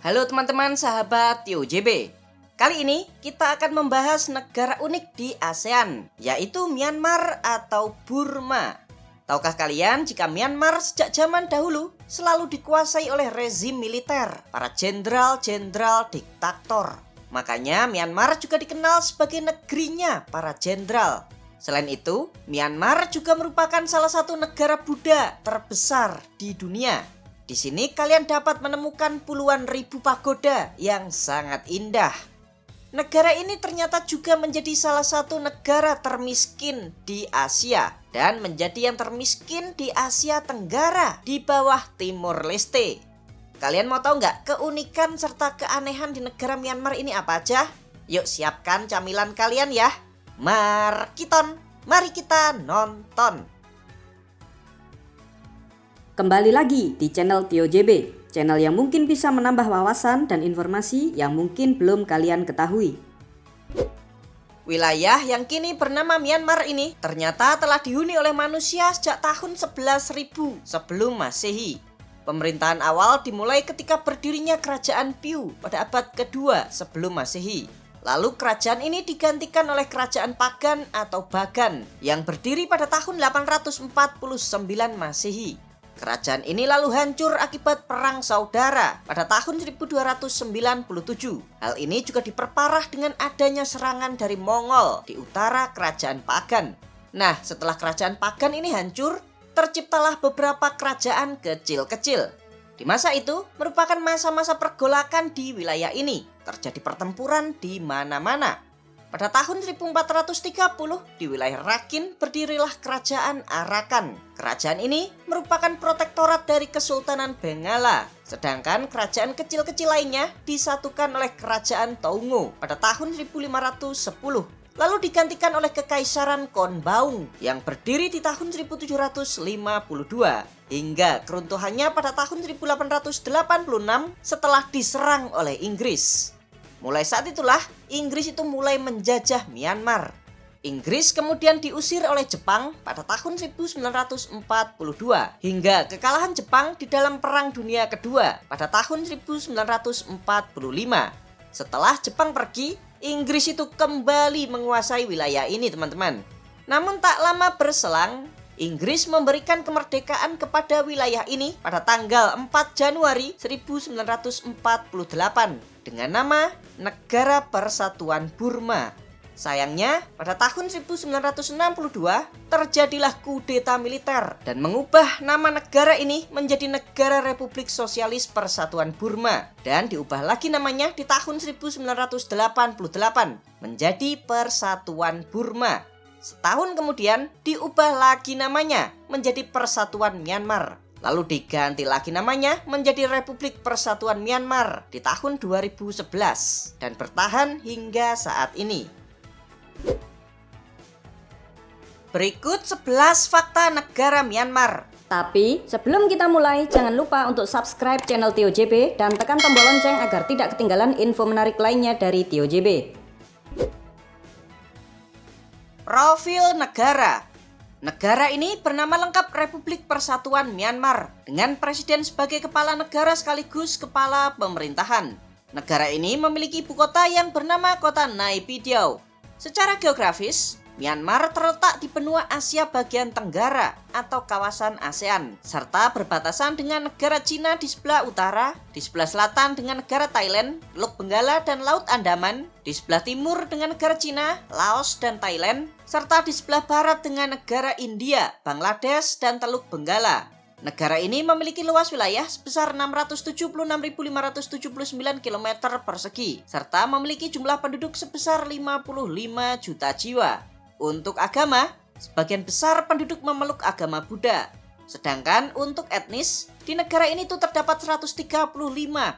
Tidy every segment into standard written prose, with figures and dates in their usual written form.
Halo teman-teman sahabat TioJB. Kali ini kita akan membahas negara unik di ASEAN, yaitu Myanmar atau Burma. Tahukah kalian jika Myanmar sejak zaman dahulu selalu dikuasai oleh rezim militer, para jenderal-jenderal diktator. Makanya Myanmar juga dikenal sebagai negerinya para jenderal. Selain itu, Myanmar juga merupakan salah satu negara Buddha terbesar di dunia. Di sini kalian dapat menemukan puluhan ribu pagoda yang sangat indah. Negara ini ternyata juga menjadi salah satu negara termiskin di Asia dan menjadi yang termiskin di Asia Tenggara di bawah Timor Leste. Kalian mau tahu nggak keunikan serta keanehan di negara Myanmar ini apa aja? Yuk siapkan camilan kalian ya. Mari kita nonton. Kembali lagi di channel TioJB, channel yang mungkin bisa menambah wawasan dan informasi yang mungkin belum kalian ketahui. Wilayah yang kini bernama Myanmar ini ternyata telah dihuni oleh manusia sejak tahun 11.000 sebelum Masehi. Pemerintahan awal dimulai ketika berdirinya kerajaan Piu pada abad kedua sebelum Masehi. Lalu kerajaan ini digantikan oleh kerajaan Pagan atau Bagan yang berdiri pada tahun 849 Masehi. Kerajaan ini lalu hancur akibat perang saudara pada tahun 1297. Hal ini juga diperparah dengan adanya serangan dari Mongol di utara kerajaan Pagan. Nah, setelah kerajaan Pagan ini hancur, terciptalah beberapa kerajaan kecil-kecil. Di masa itu merupakan masa-masa pergolakan di wilayah ini. Terjadi pertempuran di mana-mana. Pada tahun 1430 di wilayah Rakhine berdirilah kerajaan Arakan. Kerajaan ini merupakan protektorat dari Kesultanan Bengala. Sedangkan kerajaan kecil-kecil lainnya disatukan oleh kerajaan Toungo pada tahun 1510. Lalu digantikan oleh Kekaisaran Konbaung yang berdiri di tahun 1752 hingga keruntuhannya pada tahun 1886 setelah diserang oleh Inggris. Mulai saat itulah Inggris itu mulai menjajah Myanmar. Inggris kemudian diusir oleh Jepang pada tahun 1942 hingga kekalahan Jepang di dalam Perang Dunia Kedua pada tahun 1945. Setelah Jepang pergi, Inggris itu kembali menguasai wilayah ini, teman-teman. Namun tak lama berselang, Inggris memberikan kemerdekaan kepada wilayah ini pada tanggal 4 Januari 1948 dengan nama Negara Persatuan Burma. Sayangnya, pada tahun 1962 terjadilah kudeta militer dan mengubah nama negara ini menjadi Negara Republik Sosialis Persatuan Burma dan diubah lagi namanya di tahun 1988 menjadi Persatuan Burma. Setahun kemudian diubah lagi namanya menjadi Persatuan Myanmar. Lalu diganti lagi namanya menjadi Republik Persatuan Myanmar di tahun 2011 dan bertahan hingga saat ini. Berikut 11 fakta negara Myanmar. Tapi sebelum kita mulai, jangan lupa untuk subscribe channel TioJB dan tekan tombol lonceng agar tidak ketinggalan info menarik lainnya dari TioJB. Profil negara. Negara ini bernama lengkap Republik Persatuan Myanmar dengan presiden sebagai kepala negara sekaligus kepala pemerintahan. Negara ini memiliki ibu kota yang bernama kota Naypyidaw. Secara geografis, Myanmar terletak di benua Asia bagian Tenggara atau kawasan ASEAN, serta berbatasan dengan negara Cina di sebelah utara, di sebelah selatan dengan negara Thailand, Teluk Benggala dan Laut Andaman, di sebelah timur dengan negara Cina, Laos dan Thailand, serta di sebelah barat dengan negara India, Bangladesh dan Teluk Benggala. Negara ini memiliki luas wilayah sebesar 676.579 km persegi, serta memiliki jumlah penduduk sebesar 55 juta jiwa. Untuk agama, sebagian besar penduduk memeluk agama Buddha. Sedangkan untuk etnis, di negara ini tuh terdapat 135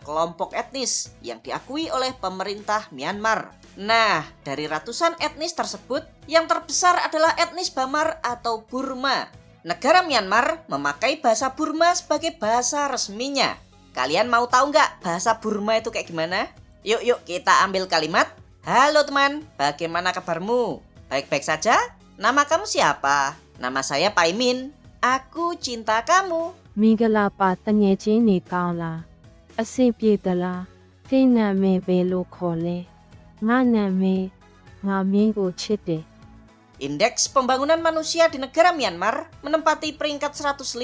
kelompok etnis yang diakui oleh pemerintah Myanmar. Nah, dari ratusan etnis tersebut, yang terbesar adalah etnis Bamar atau Burma. Negara Myanmar memakai bahasa Burma sebagai bahasa resminya. Kalian mau tahu nggak bahasa Burma itu kayak gimana? Yuk kita ambil kalimat. Halo teman, bagaimana kabarmu? Baik-baik saja? Nama kamu siapa? Nama saya Paimin. Aku cinta kamu. မင်္ဂလာပါတငယ်ချင်းနေကောင်းလားအဆင်ပြေသလား သင်နာမည်ဘယ်လိုခေါ်လဲငါနာမည်ငါမင်းကိုချစ်တယ် Indeks pembangunan manusia di negara Myanmar menempati peringkat 150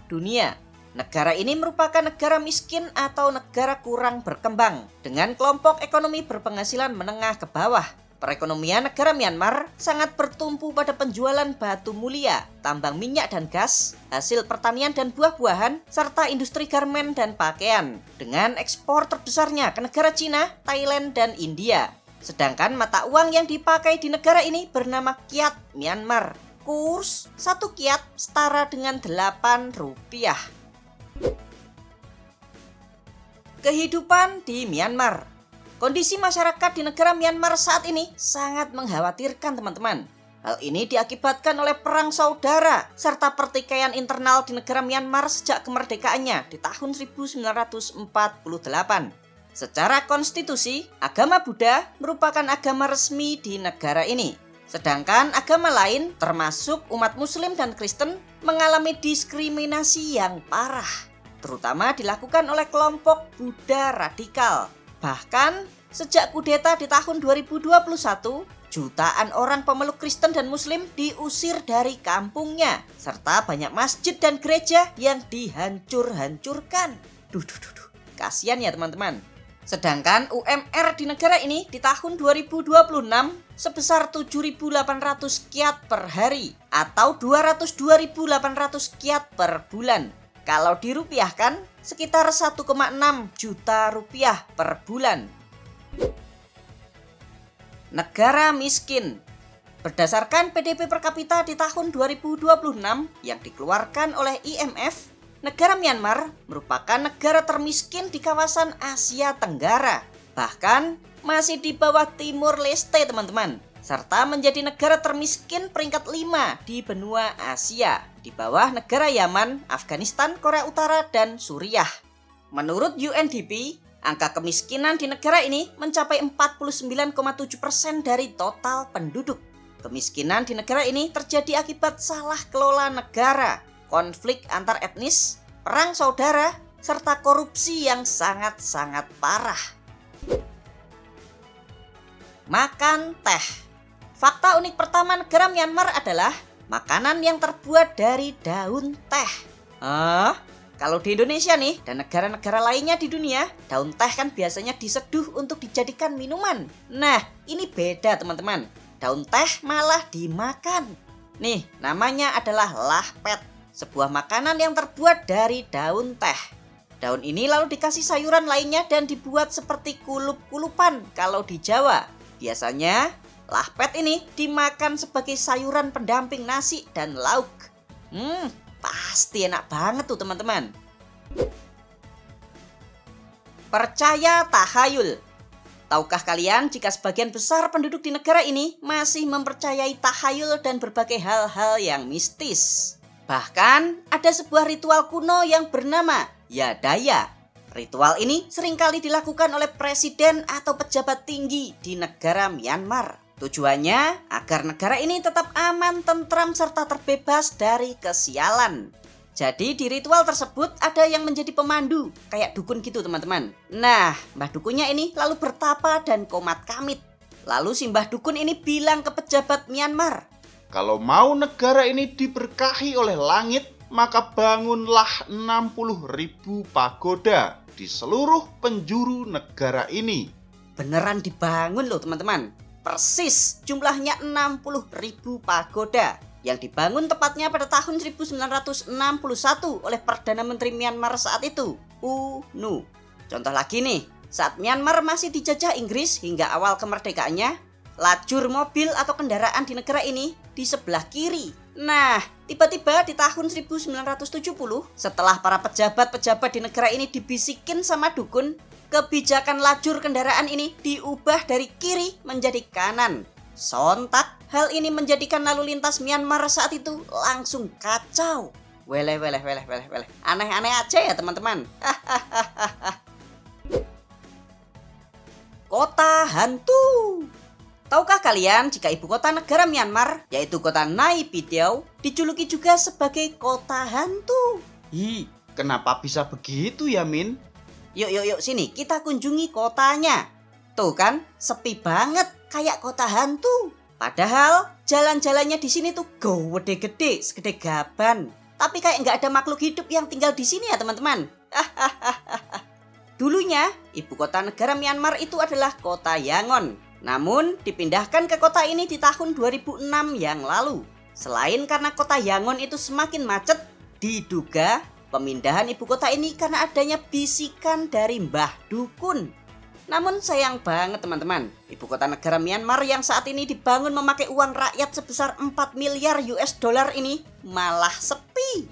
dunia. Negara ini merupakan negara miskin atau negara kurang berkembang dengan kelompok ekonomi berpenghasilan menengah ke bawah. Perekonomian negara Myanmar sangat bertumpu pada penjualan batu mulia, tambang minyak dan gas, hasil pertanian dan buah-buahan, serta industri garmen dan pakaian, dengan ekspor terbesarnya ke negara Cina, Thailand, dan India. Sedangkan mata uang yang dipakai di negara ini bernama Kyat Myanmar. Kurs 1 kyat setara dengan 8 rupiah. Kehidupan di Myanmar. Kondisi masyarakat di negara Myanmar saat ini sangat mengkhawatirkan, teman-teman. Hal ini diakibatkan oleh perang saudara serta pertikaian internal di negara Myanmar sejak kemerdekaannya di tahun 1948. Secara konstitusi, agama Buddha merupakan agama resmi di negara ini. Sedangkan agama lain, termasuk umat Muslim dan Kristen, mengalami diskriminasi yang parah, terutama dilakukan oleh kelompok Buddha radikal. Bahkan, sejak kudeta di tahun 2021, jutaan orang pemeluk Kristen dan Muslim diusir dari kampungnya, serta banyak masjid dan gereja yang dihancur-hancurkan. Duh, kasihan ya teman-teman. Sedangkan UMR di negara ini di tahun 2026 sebesar 7.800 kyat per hari atau 202.800 kyat per bulan. Kalau dirupiahkan sekitar 1,6 juta rupiah per bulan. Negara miskin. Berdasarkan PDB per kapita di tahun 2026 yang dikeluarkan oleh IMF, negara Myanmar merupakan negara termiskin di kawasan Asia Tenggara. Bahkan masih di bawah Timur Leste, teman-teman. Serta menjadi negara termiskin peringkat 5 di benua Asia, di bawah negara Yaman, Afghanistan, Korea Utara, dan Suriah. Menurut UNDP, angka kemiskinan di negara ini mencapai 49,7% dari total penduduk. Kemiskinan di negara ini terjadi akibat salah kelola negara, konflik antar etnis, perang saudara, serta korupsi yang sangat-sangat parah. Makan teh. Fakta unik pertama negara Myanmar adalah makanan yang terbuat dari daun teh. Kalau di Indonesia nih dan negara-negara lainnya di dunia, daun teh kan biasanya diseduh untuk dijadikan minuman. Nah, ini beda teman-teman. Daun teh malah dimakan. Nih, namanya adalah lahpet, sebuah makanan yang terbuat dari daun teh. Daun ini lalu dikasih sayuran lainnya dan dibuat seperti kulup-kulupan kalau di Jawa. Biasanya lahpet ini dimakan sebagai sayuran pendamping nasi dan lauk. Pasti enak banget tuh teman-teman. Percaya tahayul. Tahukah kalian jika sebagian besar penduduk di negara ini masih mempercayai tahayul dan berbagai hal-hal yang mistis? Bahkan ada sebuah ritual kuno yang bernama Yadaya. Ritual ini seringkali dilakukan oleh presiden atau pejabat tinggi di negara Myanmar. Tujuannya agar negara ini tetap aman, tentram, serta terbebas dari kesialan. Jadi di ritual tersebut ada yang menjadi pemandu, kayak dukun gitu teman-teman. Nah, mbah dukunnya ini lalu bertapa dan komat kamit. Lalu si mbah dukun ini bilang ke pejabat Myanmar, kalau mau negara ini diberkahi oleh langit, maka bangunlah 60.000 pagoda di seluruh penjuru negara ini. Beneran dibangun loh teman-teman. Persis jumlahnya 60.000 pagoda yang dibangun tepatnya pada tahun 1961 oleh Perdana Menteri Myanmar saat itu, U Nu. Contoh lagi nih, saat Myanmar masih dijajah Inggris hingga awal kemerdekaannya, lajur mobil atau kendaraan di negara ini di sebelah kiri. Nah, tiba-tiba di tahun 1970, setelah para pejabat-pejabat di negara ini dibisikin sama dukun, kebijakan lajur kendaraan ini diubah dari kiri menjadi kanan. Sontak, hal ini menjadikan lalu lintas Myanmar saat itu langsung kacau. Weleh. Aneh-aneh aja ya teman-teman. Kota hantu. Tahukah kalian jika ibu kota negara Myanmar, yaitu kota Naypyidaw, dijuluki juga sebagai kota hantu? Kenapa bisa begitu ya, Min? Yuk, sini kita kunjungi kotanya. Tuh kan, sepi banget, kayak kota hantu. Padahal jalan-jalannya di sini tuh gede-gede, segede gaban. Tapi kayak nggak ada makhluk hidup yang tinggal di sini ya teman-teman. Dulunya, ibu kota negara Myanmar itu adalah kota Yangon. Namun, dipindahkan ke kota ini di tahun 2006 yang lalu. Selain karena kota Yangon itu semakin macet, diduga pemindahan ibu kota ini karena adanya bisikan dari Mbah Dukun. Namun sayang banget teman-teman, ibu kota negara Myanmar yang saat ini dibangun memakai uang rakyat sebesar 4 miliar US dollar ini malah sepi.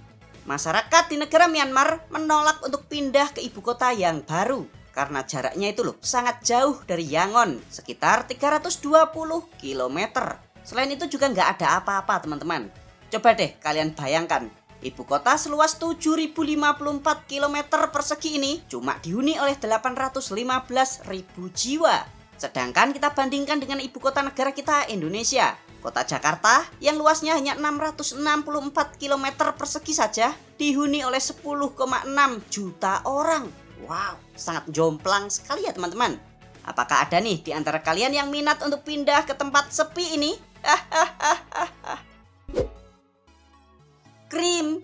Masyarakat di negara Myanmar menolak untuk pindah ke ibu kota yang baru karena jaraknya itu loh sangat jauh dari Yangon, sekitar 320 km. Selain itu juga nggak ada apa-apa teman-teman. Coba deh kalian bayangkan, ibu kota seluas 7.054 km persegi ini cuma dihuni oleh 815.000 jiwa. Sedangkan kita bandingkan dengan ibu kota negara kita Indonesia, kota Jakarta yang luasnya hanya 664 km persegi saja dihuni oleh 10,6 juta orang. Wow, sangat jomplang sekali ya teman-teman. Apakah ada nih di antara kalian yang minat untuk pindah ke tempat sepi ini? Krim.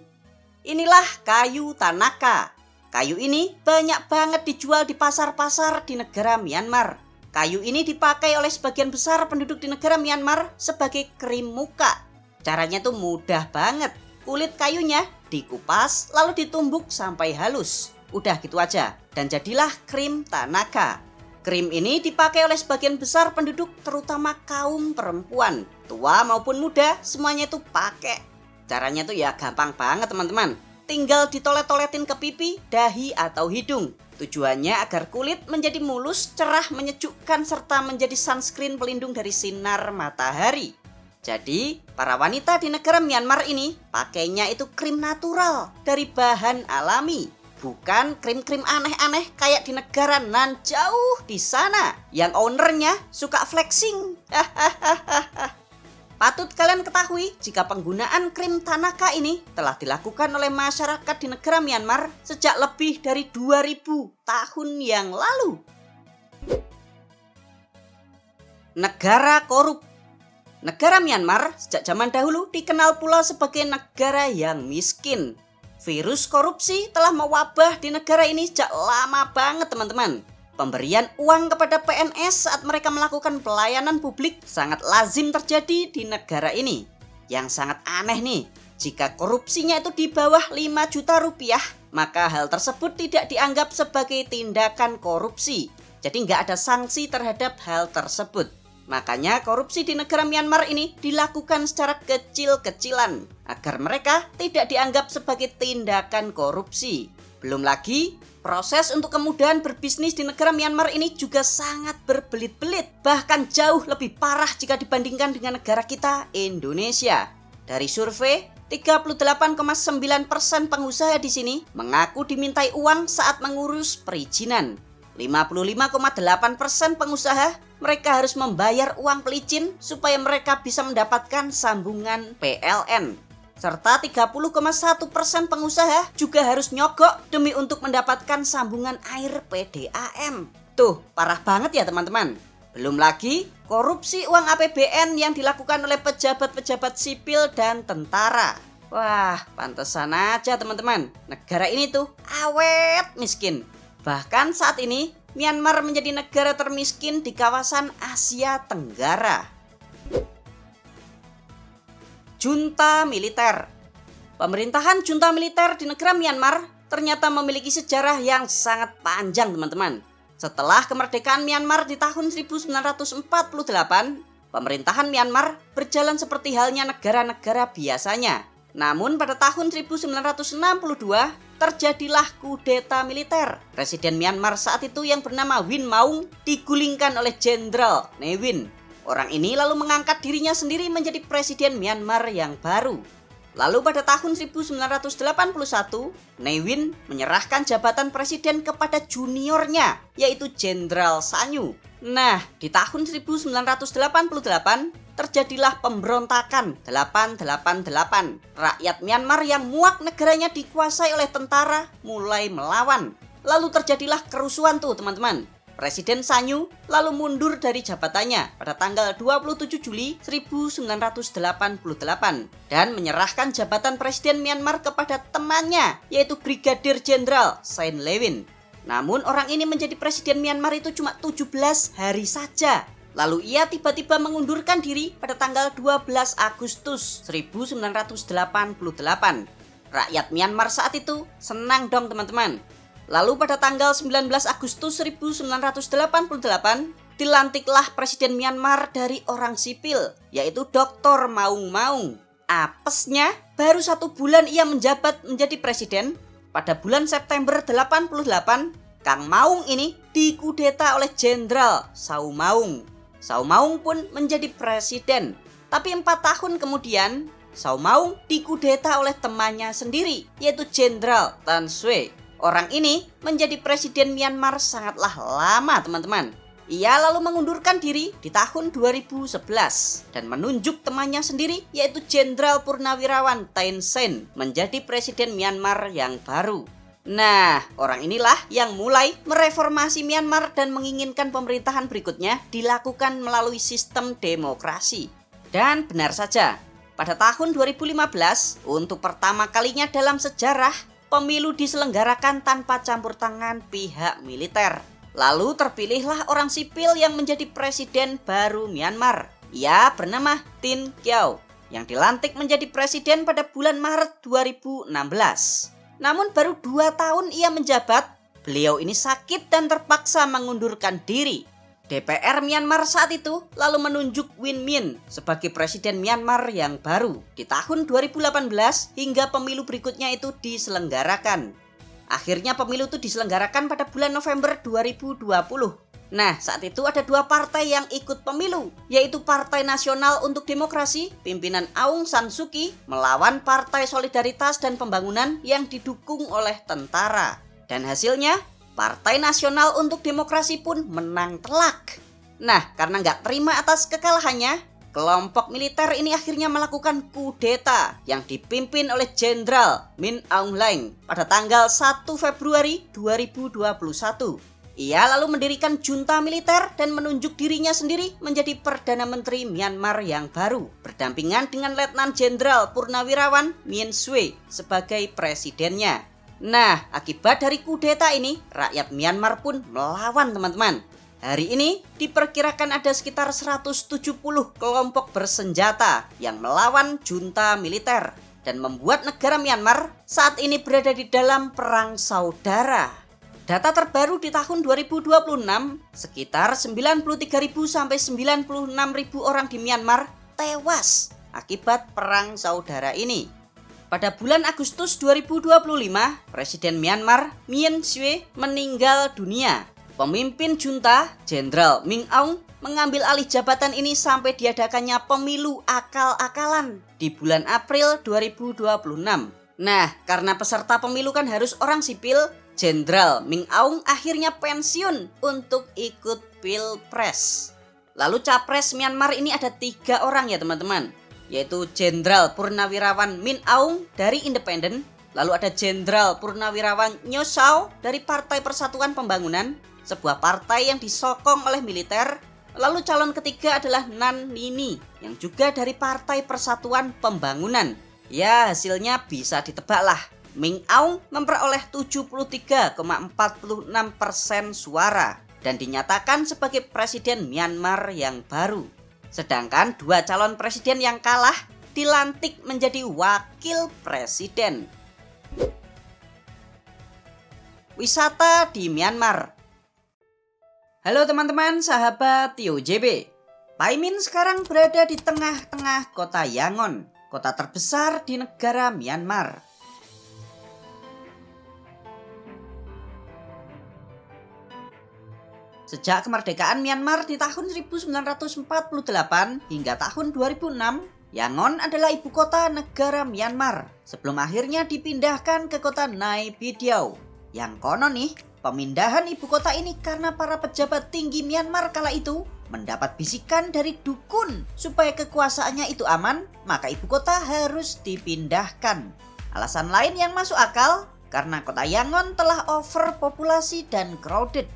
Inilah kayu Tanaka. Kayu ini banyak banget dijual di pasar-pasar di negara Myanmar. Kayu ini dipakai oleh sebagian besar penduduk di negara Myanmar sebagai krim muka. Caranya tuh mudah banget. Kulit kayunya dikupas lalu ditumbuk sampai halus. Udah gitu aja dan jadilah krim Tanaka. Krim ini dipakai oleh sebagian besar penduduk terutama kaum perempuan. Tua maupun muda semuanya itu pakai. Caranya tuh ya gampang banget teman-teman. Tinggal ditolet-toletin ke pipi, dahi atau hidung. Tujuannya agar kulit menjadi mulus, cerah, menyejukkan, serta menjadi sunscreen pelindung dari sinar matahari. Jadi, para wanita di negara Myanmar ini pakainya itu krim natural dari bahan alami. Bukan krim-krim aneh-aneh kayak di negara nan jauh di sana yang ownernya suka flexing. Patut kalian ketahui jika penggunaan krim Tanaka ini telah dilakukan oleh masyarakat di negara Myanmar sejak lebih dari 2000 tahun yang lalu. Negara korup. Negara Myanmar sejak zaman dahulu dikenal pula sebagai negara yang miskin. Virus korupsi telah mewabah di negara ini sejak lama banget teman-teman. Pemberian uang kepada PNS saat mereka melakukan pelayanan publik sangat lazim terjadi di negara ini. Yang sangat aneh nih, jika korupsinya itu di bawah 5 juta rupiah, maka hal tersebut tidak dianggap sebagai tindakan korupsi. Jadi nggak ada sanksi terhadap hal tersebut. Makanya korupsi di negara Myanmar ini dilakukan secara kecil-kecilan agar mereka tidak dianggap sebagai tindakan korupsi. Belum lagi, proses untuk kemudahan berbisnis di negara Myanmar ini juga sangat berbelit-belit, bahkan jauh lebih parah jika dibandingkan dengan negara kita, Indonesia. Dari survei, 38,9% pengusaha di sini mengaku dimintai uang saat mengurus perizinan. 55,8% pengusaha mereka harus membayar uang pelicin supaya mereka bisa mendapatkan sambungan PLN. Serta 30,1% pengusaha juga harus nyogok demi untuk mendapatkan sambungan air PDAM. Tuh, parah banget ya teman-teman. Belum lagi korupsi uang APBN yang dilakukan oleh pejabat-pejabat sipil dan tentara. Wah, pantesan aja teman-teman. Negara ini tuh awet miskin. Bahkan saat ini, Myanmar menjadi negara termiskin di kawasan Asia Tenggara. Junta militer. Pemerintahan junta militer di negara Myanmar ternyata memiliki sejarah yang sangat panjang teman-teman. Setelah kemerdekaan Myanmar di tahun 1948, pemerintahan Myanmar berjalan seperti halnya negara-negara biasanya. Namun pada tahun 1962 terjadilah kudeta militer. Presiden Myanmar saat itu yang bernama Win Maung digulingkan oleh Jenderal Ne Win. Orang ini lalu mengangkat dirinya sendiri menjadi presiden Myanmar yang baru. Lalu pada tahun 1981, Ne Win menyerahkan jabatan presiden kepada juniornya, yaitu Jenderal Sanyu. Nah, di tahun 1988, terjadilah pemberontakan 888. Rakyat Myanmar yang muak negaranya dikuasai oleh tentara mulai melawan. lalu terjadilah kerusuhan tuh teman-teman. Presiden Sanyu lalu mundur dari jabatannya pada tanggal 27 Juli 1988 dan menyerahkan jabatan Presiden Myanmar kepada temannya yaitu Brigadir Jenderal Sein Lewin. Namun orang ini menjadi Presiden Myanmar itu cuma 17 hari saja. Lalu ia tiba-tiba mengundurkan diri pada tanggal 12 Agustus 1988. Rakyat Myanmar saat itu senang dong teman-teman. Lalu pada tanggal 19 Agustus 1988, dilantiklah Presiden Myanmar dari orang sipil, yaitu Dr. Maung Maung. Apesnya, baru 1 bulan ia menjabat menjadi presiden. Pada bulan September 88, Kang Maung ini dikudeta oleh Jenderal Sau Maung. Sau Maung pun menjadi presiden. Tapi 4 tahun kemudian, Sau Maung dikudeta oleh temannya sendiri, yaitu Jenderal Tan Swe. Orang ini menjadi presiden Myanmar sangatlah lama teman-teman. Ia lalu mengundurkan diri di tahun 2011 dan menunjuk temannya sendiri yaitu Jenderal Purnawirawan Thein Sein menjadi presiden Myanmar yang baru. Nah, orang inilah yang mulai mereformasi Myanmar dan menginginkan pemerintahan berikutnya dilakukan melalui sistem demokrasi. Dan benar saja, pada tahun 2015 untuk pertama kalinya dalam sejarah pemilu diselenggarakan tanpa campur tangan pihak militer. Lalu terpilihlah orang sipil yang menjadi presiden baru Myanmar. Ia bernama Tin Kyaw yang dilantik menjadi presiden pada bulan Maret 2016. Namun baru 2 tahun ia menjabat, beliau ini sakit dan terpaksa mengundurkan diri. DPR Myanmar saat itu lalu menunjuk Win Myint sebagai presiden Myanmar yang baru di tahun 2018 hingga pemilu berikutnya itu diselenggarakan. Akhirnya pemilu itu diselenggarakan pada bulan November 2020. Nah, saat itu ada 2 partai yang ikut pemilu, yaitu Partai Nasional untuk Demokrasi pimpinan Aung San Suu Kyi melawan Partai Solidaritas dan Pembangunan yang didukung oleh tentara. Dan hasilnya Partai Nasional untuk Demokrasi pun menang telak. Nah, karena nggak terima atas kekalahannya, kelompok militer ini akhirnya melakukan kudeta yang dipimpin oleh Jenderal Min Aung Hlaing pada tanggal 1 Februari 2021. Ia lalu mendirikan junta militer dan menunjuk dirinya sendiri menjadi Perdana Menteri Myanmar yang baru, berdampingan dengan Letnan Jenderal Purnawirawan Min Swe sebagai presidennya. Nah, akibat dari kudeta ini, rakyat Myanmar pun melawan teman-teman. Hari ini diperkirakan ada sekitar 170 kelompok bersenjata yang melawan junta militer dan membuat negara Myanmar saat ini berada di dalam perang saudara. Data terbaru di tahun 2026, sekitar 93.000 sampai 96.000 orang di Myanmar tewas akibat perang saudara ini. Pada bulan Agustus 2025, Presiden Myanmar Min Swe meninggal dunia. Pemimpin junta, Jenderal Min Aung, mengambil alih jabatan ini sampai diadakannya pemilu akal-akalan di bulan April 2026. Nah, karena peserta pemilu kan harus orang sipil, Jenderal Min Aung akhirnya pensiun untuk ikut pilpres. Lalu capres Myanmar ini ada 3 orang ya teman-teman, yaitu Jenderal Purnawirawan Min Aung dari Independen, lalu ada Jenderal Purnawirawan Nyo Sao dari Partai Persatuan Pembangunan, sebuah partai yang disokong oleh militer, lalu calon ketiga adalah Nan Nini yang juga dari Partai Persatuan Pembangunan. Ya, hasilnya bisa ditebak lah. Min Aung memperoleh 73,46% suara dan dinyatakan sebagai presiden Myanmar yang baru. Sedangkan 2 calon presiden yang kalah dilantik menjadi wakil presiden. Wisata di Myanmar. Halo teman-teman, sahabat TioJB. Pak Imin sekarang berada di tengah-tengah kota Yangon, kota terbesar di negara Myanmar. Sejak kemerdekaan Myanmar di tahun 1948 hingga tahun 2006, Yangon adalah ibu kota negara Myanmar sebelum akhirnya dipindahkan ke kota Nay Pyi Taw. Yang konon nih, pemindahan ibu kota ini karena para pejabat tinggi Myanmar kala itu mendapat bisikan dari dukun supaya kekuasaannya itu aman, maka ibu kota harus dipindahkan. Alasan lain yang masuk akal, karena kota Yangon telah overpopulasi dan crowded.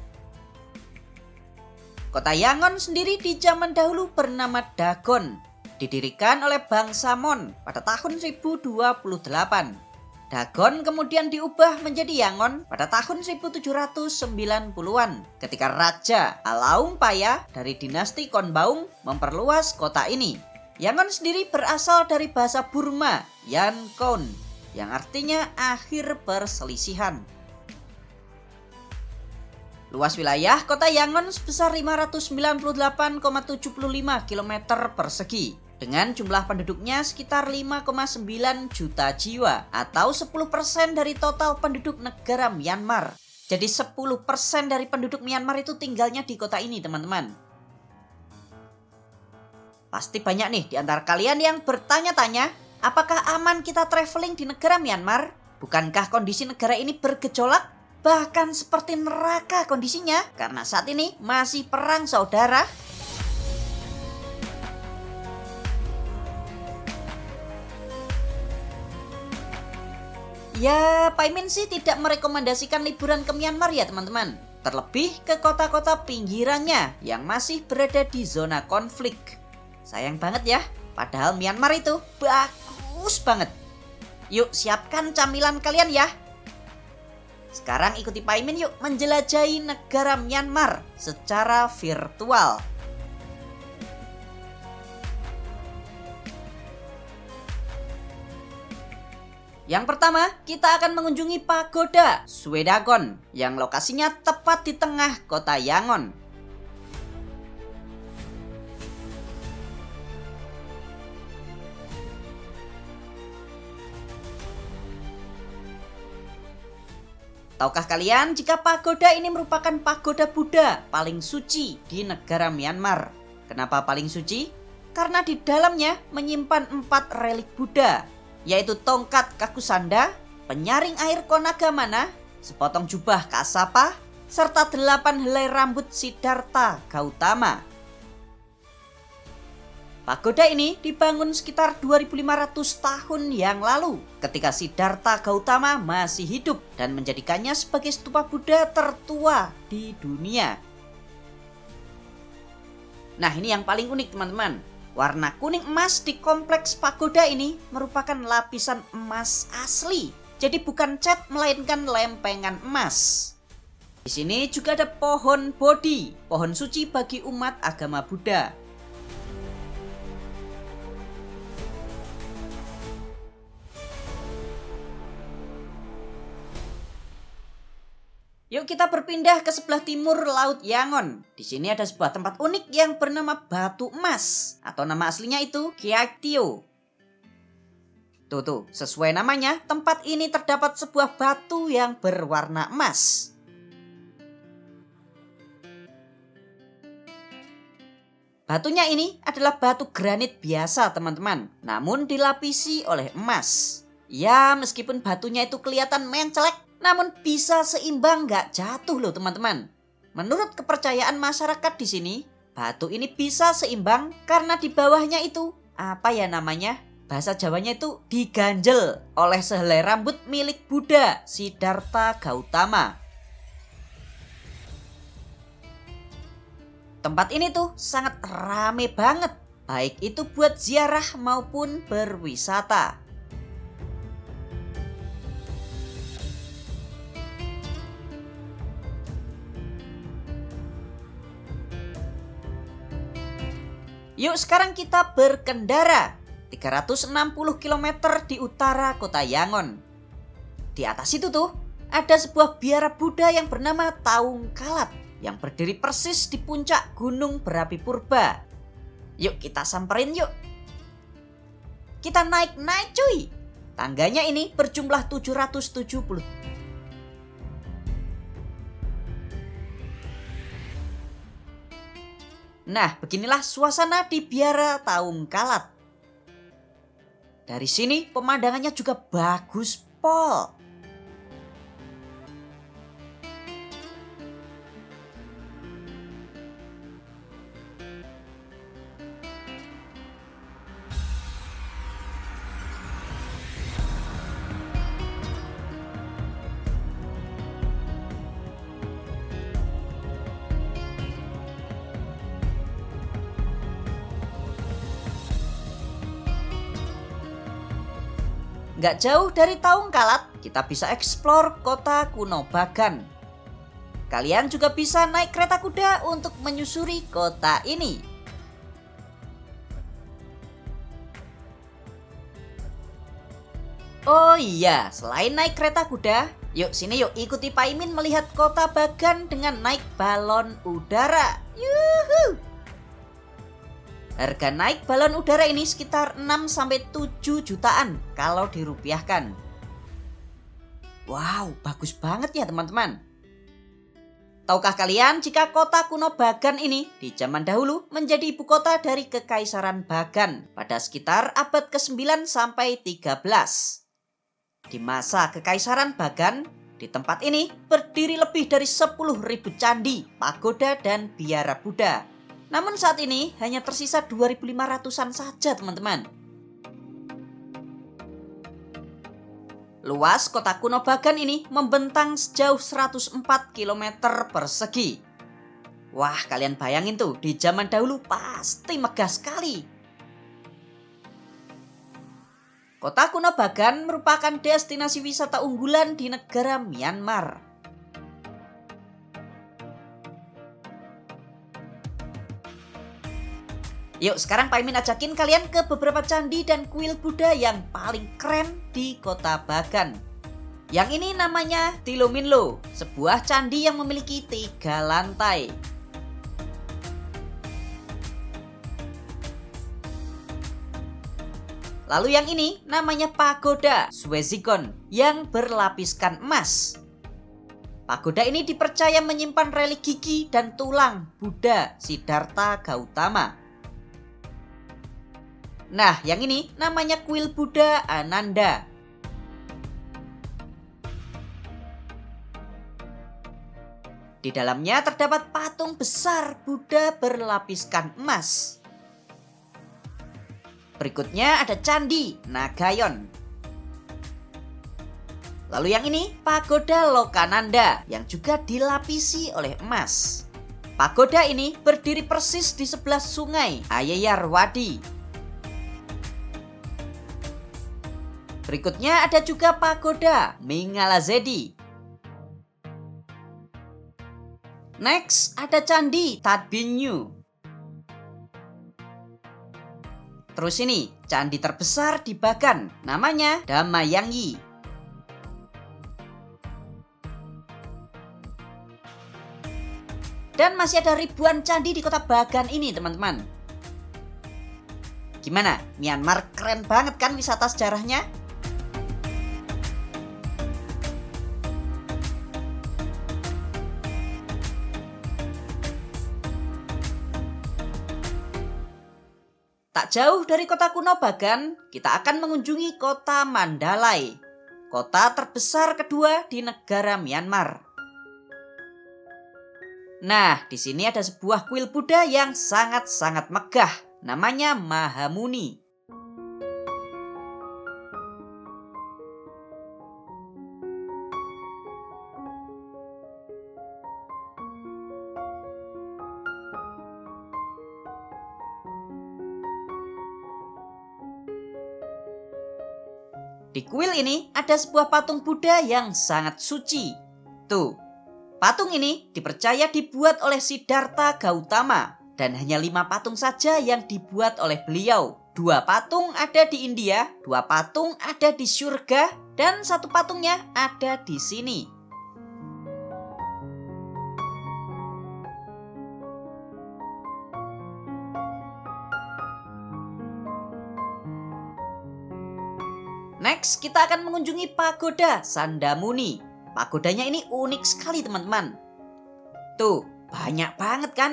Kota Yangon sendiri di zaman dahulu bernama Dagon, didirikan oleh bangsa Mon pada tahun 1028. Dagon kemudian diubah menjadi Yangon pada tahun 1790-an ketika Raja Alaumpaya dari dinasti Konbaung memperluas kota ini. Yangon sendiri berasal dari bahasa Burma, Yankon, yang artinya akhir perselisihan. Luas wilayah kota Yangon sebesar 598,75 km persegi. Dengan jumlah penduduknya sekitar 5,9 juta jiwa atau 10% dari total penduduk negara Myanmar. Jadi 10% dari penduduk Myanmar itu tinggalnya di kota ini, teman-teman. Pasti banyak nih di antara kalian yang bertanya-tanya, apakah aman kita traveling di negara Myanmar? Bukankah kondisi negara ini bergejolak? Bahkan seperti neraka kondisinya karena saat ini masih perang, saudara. Ya, Pak Imin sih tidak merekomendasikan liburan ke Myanmar ya teman-teman. Terlebih ke kota-kota pinggirannya yang masih berada di zona konflik. Sayang banget ya, padahal Myanmar itu bagus banget. Yuk siapkan camilan kalian ya. Sekarang ikuti Pak Imin yuk menjelajahi negara Myanmar secara virtual. Yang pertama, kita akan mengunjungi Pagoda Swedagon yang lokasinya tepat di tengah kota Yangon. Tahukah kalian jika pagoda ini merupakan pagoda Buddha paling suci di negara Myanmar? Kenapa paling suci? Karena di dalamnya menyimpan 4 relik Buddha, yaitu tongkat Kakusanda, penyaring air Konagamana, sepotong jubah Kasapa, serta 8 helai rambut Siddhartha Gautama. Pagoda ini dibangun sekitar 2500 tahun yang lalu ketika Siddhartha Gautama masih hidup dan menjadikannya sebagai stupa Buddha tertua di dunia. Nah, ini yang paling unik teman-teman. Warna kuning emas di kompleks pagoda ini merupakan lapisan emas asli. Jadi bukan cat melainkan lempengan emas. Di sini juga ada pohon Bodhi, pohon suci bagi umat agama Buddha. Yuk kita berpindah ke sebelah timur Laut Yangon. Di sini ada sebuah tempat unik yang bernama Batu Emas atau nama aslinya itu Kyaiktiyo. Tuh, sesuai namanya, tempat ini terdapat sebuah batu yang berwarna emas. Batunya ini adalah batu granit biasa, teman-teman, namun dilapisi oleh emas. Ya, meskipun batunya itu kelihatan mencelek, namun bisa seimbang nggak jatuh loh teman-teman. Menurut kepercayaan masyarakat di sini, batu ini bisa seimbang karena di bawahnya itu, apa ya namanya? Bahasa Jawanya itu diganjel oleh sehelai rambut milik Buddha Siddhartha Gautama. Tempat ini tuh sangat rame banget, baik itu buat ziarah maupun berwisata. Yuk sekarang kita berkendara 360 km di utara kota Yangon. Di atas itu tuh ada sebuah biara Buddha yang bernama Taung Kalat yang berdiri persis di puncak gunung berapi purba. Yuk kita samperin yuk. Kita naik cuy. Tangganya ini berjumlah 770. Nah, beginilah suasana di biara Taung Kalat. Dari sini pemandangannya juga bagus pol. Nggak jauh dari Taungkalat, kita bisa eksplor kota kuno Bagan. Kalian juga bisa naik kereta kuda untuk menyusuri kota ini. Oh iya, selain naik kereta kuda, yuk sini yuk ikuti Pak Imin melihat kota Bagan dengan naik balon udara. Yuhu! Harga naik balon udara ini sekitar 6-7 jutaan kalau dirupiahkan. Wow, bagus banget ya teman-teman. Tahukah kalian jika kota kuno Bagan ini di zaman dahulu menjadi ibu kota dari Kekaisaran Bagan pada sekitar abad ke-9 sampai 13. Di masa Kekaisaran Bagan, di tempat ini berdiri lebih dari 10.000 candi, pagoda, dan biara Buddha. Namun saat ini hanya tersisa 2.500-an saja teman-teman. Luas kota kuno Bagan ini membentang sejauh 104 km persegi. Wah, kalian bayangin tuh, di zaman dahulu pasti megah sekali. Kota kuno Bagan merupakan destinasi wisata unggulan di negara Myanmar. Yuk sekarang Pak Imin ajakin kalian ke beberapa candi dan kuil Buddha yang paling keren di kota Bagan. Yang ini namanya Tilominlo, sebuah candi yang memiliki 3 lantai. Lalu yang ini namanya Pagoda Swezikon yang berlapiskan emas. Pagoda ini dipercaya menyimpan relik gigi dan tulang Buddha Siddhartha Gautama. Nah, yang ini namanya kuil Buddha Ananda. Di dalamnya terdapat patung besar Buddha berlapiskan emas. Berikutnya ada Candi Nagayon. Lalu yang ini Pagoda Lokananda yang juga dilapisi oleh emas. Pagoda ini berdiri persis di sebelah sungai Ayeyarwady. Berikutnya ada juga Pagoda Mingalazedi. Next ada Candi Tadbinyu. Terus ini candi terbesar di Bagan, namanya Damayangyi. Dan masih ada ribuan candi di kota Bagan ini teman-teman. Gimana? Myanmar keren banget kan wisata sejarahnya? Tak jauh dari kota kuno Bagan, kita akan mengunjungi kota Mandalay, kota terbesar kedua di negara Myanmar. Nah, di sini ada sebuah kuil Buddha yang sangat-sangat megah, namanya Mahamuni. Di kuil ini ada sebuah patung Buddha yang sangat suci. Tuh, patung ini dipercaya dibuat oleh Siddhartha Gautama dan hanya 5 patung saja yang dibuat oleh beliau. 2 patung ada di India, 2 patung ada di surga, dan 1 patungnya ada di sini. Next, kita akan mengunjungi Pagoda Sandamuni. Pagodanya ini unik sekali teman-teman. Tuh, banyak banget kan?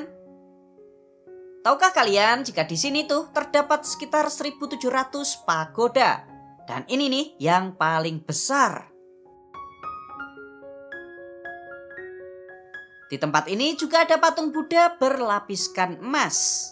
Tahukah kalian jika di sini tuh terdapat sekitar 1.700 pagoda. Dan ini nih yang paling besar. Di tempat ini juga ada patung Buddha berlapiskan emas.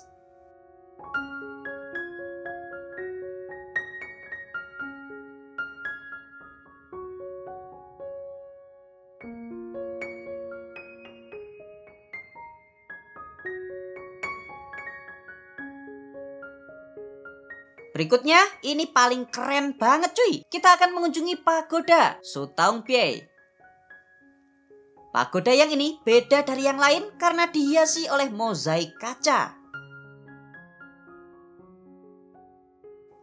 Berikutnya, ini paling keren banget cuy. Kita akan mengunjungi pagoda Sutaungpye. Pagoda yang ini beda dari yang lain karena dihiasi oleh mozaik kaca.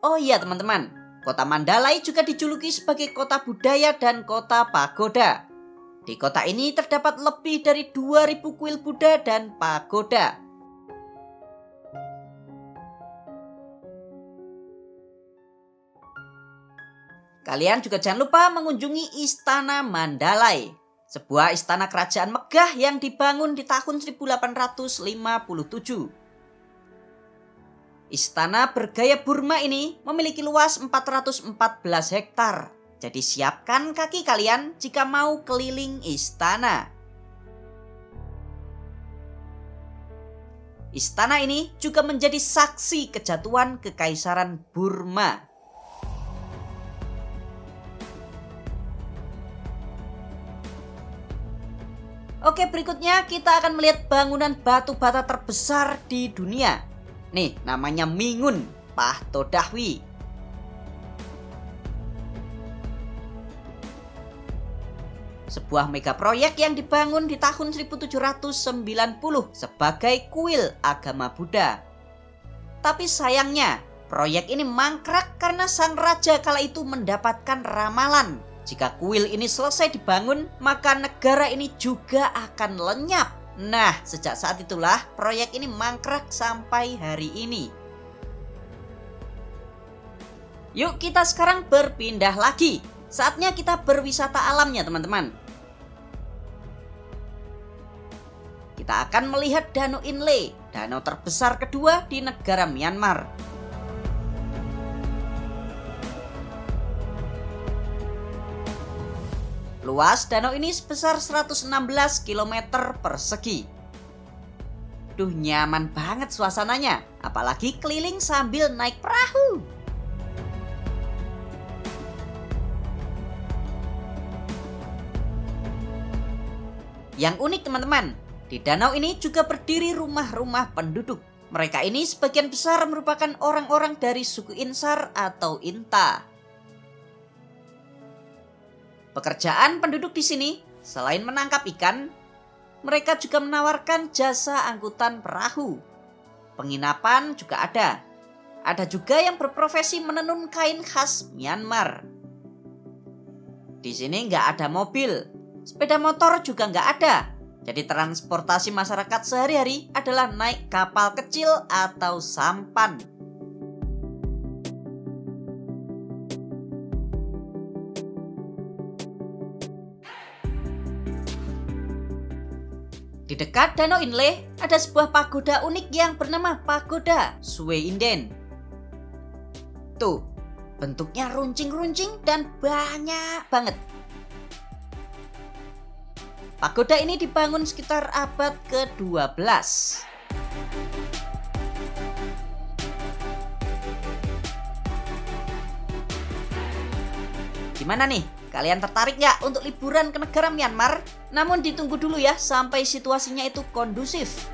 Oh iya teman-teman, kota Mandalay juga dijuluki sebagai kota budaya dan kota pagoda. Di kota ini terdapat lebih dari 2000 kuil Buddha dan pagoda. Kalian juga jangan lupa mengunjungi Istana Mandalay, sebuah istana kerajaan megah yang dibangun di tahun 1857. Istana bergaya Burma ini memiliki luas 414 hektar. Jadi siapkan kaki kalian jika mau keliling istana. Istana ini juga menjadi saksi kejatuhan Kekaisaran Burma. Oke, berikutnya kita akan melihat bangunan batu bata terbesar di dunia. Nih, namanya Mingun Pahtodahwi. Sebuah mega proyek yang dibangun di tahun 1790 sebagai kuil agama Buddha. Tapi sayangnya, proyek ini mangkrak karena sang raja kala itu mendapatkan ramalan. Jika kuil ini selesai dibangun, maka negara ini juga akan lenyap. Nah, sejak saat itulah proyek ini mangkrak sampai hari ini. Yuk kita sekarang berpindah lagi. Saatnya kita berwisata alamnya teman-teman. Kita akan melihat Danau Inle, danau terbesar kedua di negara Myanmar. Luas danau ini sebesar 116 km persegi. Duh, nyaman banget suasananya, apalagi keliling sambil naik perahu. Yang unik teman-teman, di danau ini juga berdiri rumah-rumah penduduk. Mereka ini sebagian besar merupakan orang-orang dari suku Insar atau Inta. Pekerjaan penduduk di sini, selain menangkap ikan, mereka juga menawarkan jasa angkutan perahu. Penginapan juga ada. Ada juga yang berprofesi menenun kain khas Myanmar. Di sini nggak ada mobil, sepeda motor juga nggak ada. Jadi transportasi masyarakat sehari-hari adalah naik kapal kecil atau sampan. Di dekat Danau Inle ada sebuah pagoda unik yang bernama Pagoda Sue Inden. Tuh, bentuknya runcing-runcing dan banyak banget. Pagoda ini dibangun sekitar abad ke-12. Gimana nih? Kalian tertarik nggak untuk liburan ke negara Myanmar? Namun ditunggu dulu ya sampai situasinya itu kondusif.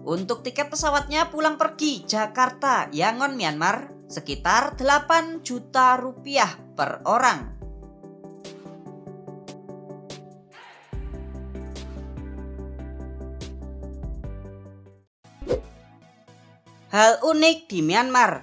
Untuk tiket pesawatnya pulang pergi Jakarta Yangon Myanmar sekitar 8 juta rupiah per orang. Hal unik di Myanmar.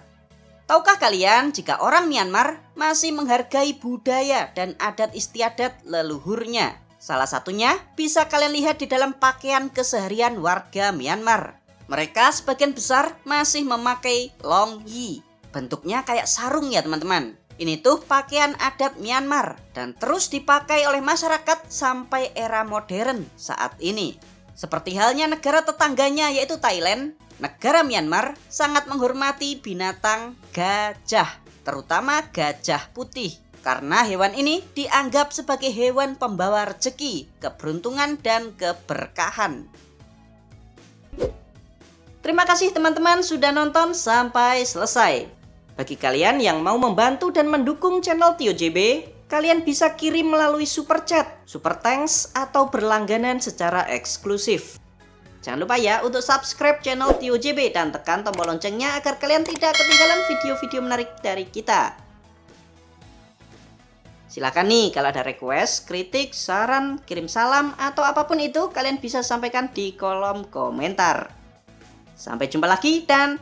Tahukah kalian jika orang Myanmar masih menghargai budaya dan adat istiadat leluhurnya? Salah satunya bisa kalian lihat di dalam pakaian keseharian warga Myanmar. Mereka sebagian besar masih memakai long yi. Bentuknya kayak sarung ya teman-teman. Ini tuh pakaian adat Myanmar dan terus dipakai oleh masyarakat sampai era modern saat ini. Seperti halnya negara tetangganya yaitu Thailand, negara Myanmar sangat menghormati binatang gajah, terutama gajah putih. Karena hewan ini dianggap sebagai hewan pembawa rezeki, keberuntungan, dan keberkahan. Terima kasih teman-teman sudah nonton sampai selesai. Bagi kalian yang mau membantu dan mendukung channel Tio JB, kalian bisa kirim melalui super chat, super thanks, atau berlangganan secara eksklusif. Jangan lupa ya untuk subscribe channel TioJB dan tekan tombol loncengnya agar kalian tidak ketinggalan video-video menarik dari kita. Silakan nih kalau ada request, kritik, saran, kirim salam, atau apapun itu kalian bisa sampaikan di kolom komentar. Sampai jumpa lagi dan